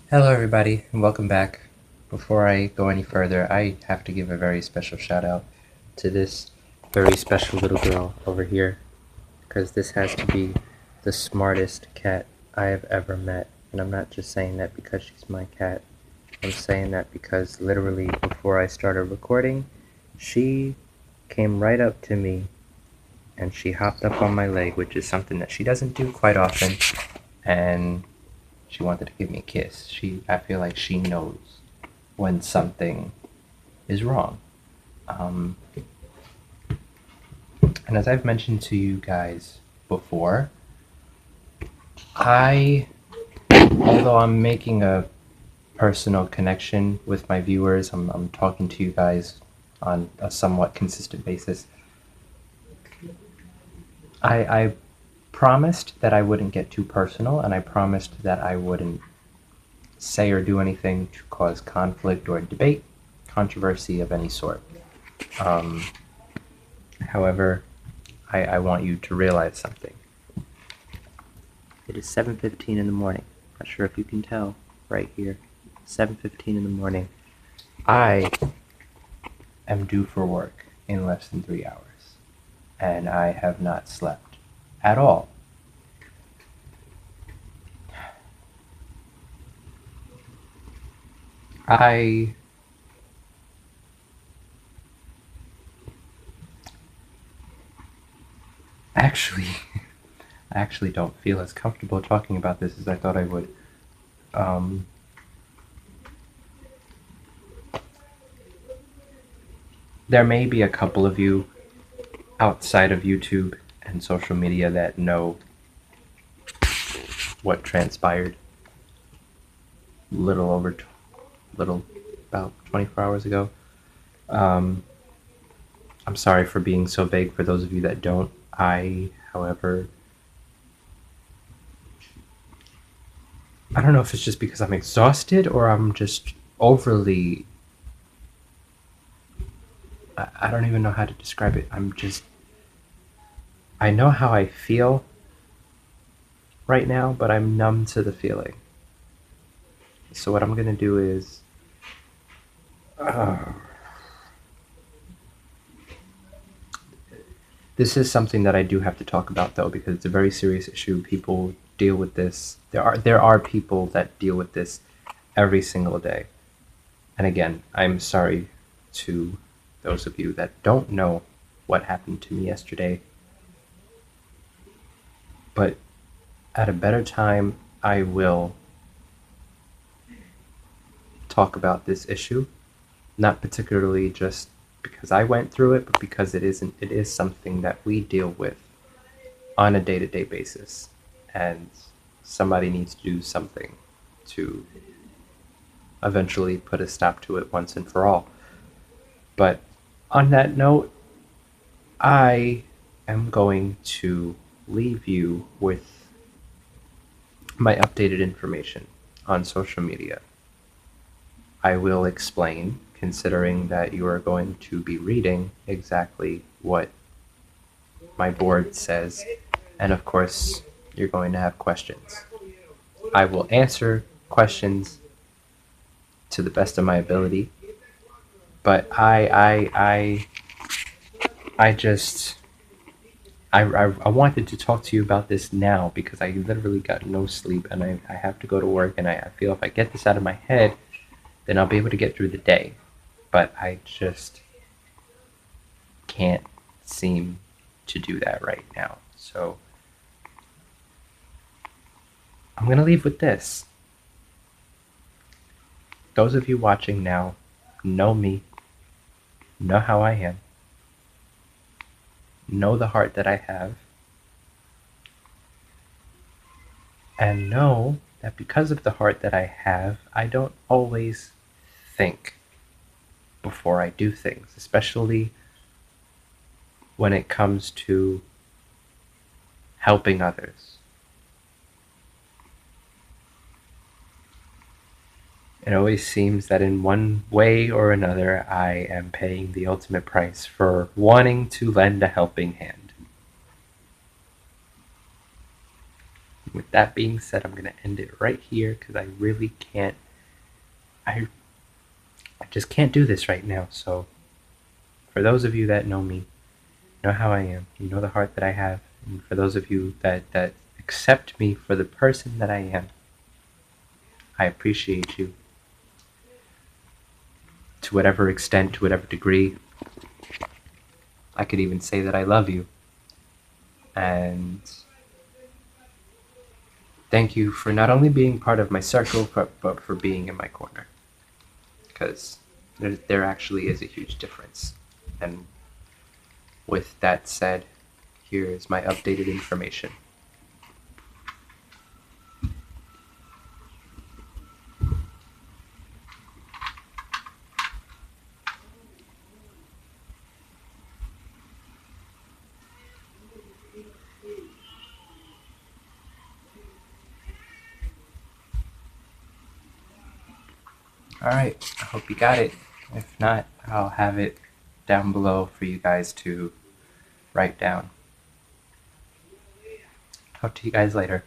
Hello, everybody, and welcome back. Before I go any further, I have to give a very special shout out to this very special little girl over here, because this has to be the smartest cat I have ever met. And I'm not just saying that because she's my cat, I'm saying that because literally before I started recording, she came right up to me and she hopped up on my leg, which is something that she doesn't do quite often, and she wanted to give me a kiss. I feel like she knows when something is wrong. Um, and as I've mentioned to you guys before, I, although I'm making a personal connection with my viewers, I'm talking to you guys on a somewhat consistent basis. I promised that I wouldn't get too personal, and I promised that I wouldn't say or do anything to cause conflict or debate, controversy of any sort. Um, However, I want you to realize something. It is 7:15 in the morning. Not sure if you can tell right here. 7:15 in the morning. I am due for work in less than 3 hours, and I have not slept at all. I actually, I actually don't feel as comfortable talking about this as I thought I would. Um, there may be a couple of you outside of YouTube and social media that know what transpired little over little about 24 hours ago. Um, I'm sorry for being so vague for those of you that don't. However, I don't know if it's just because I'm exhausted or I'm just overly. I don't even know how to describe it. I know how I feel right now, but I'm numb to the feeling. So, what I'm going to do is. Uh, This is something that I do have to talk about, though, because it's a very serious issue. People deal with this. There are people that deal with this every single day. And again, I'm sorry to those of you that don't know what happened to me yesterday. But at a better time, I will talk about this issue. Not particularly just because I went through it, but because it is something that we deal with on a day-to-day basis, and somebody needs to do something to eventually put a stop to it once and for all. But on that note, I am going to leave you with my updated information on social media. I will explain, considering that you are going to be reading exactly what my board says, and of course, you're going to have questions. I will answer questions to the best of my ability, but I just I wanted to talk to you about this now because I literally got no sleep and I have to go to work, and I feel if I get this out of my head, then I'll be able to get through the day. But I just can't seem to do that right now. So I'm going to leave with this. Those of you watching now know me, know how I am, know the heart that I have, and know that because of the heart that I have, I don't always think before I do things, especially when it comes to helping others. It always seems that in one way or another, I am paying the ultimate price for wanting to lend a helping hand. with that being said, I'm going to end it right here because I really can't. I just can't do this right now. So, for those of you that know me, know how I am, you know the heart that I have, and for those of you that accept me for the person that I am, I appreciate you to whatever extent, to whatever degree. I could even say that I love you. And thank you for not only being part of my circle, but for being in my corner. Because there actually is a huge difference. And with that said, here is my updated information. Alright, I hope you got it. If not, I'll have it down below for you guys to write down. Talk to you guys later.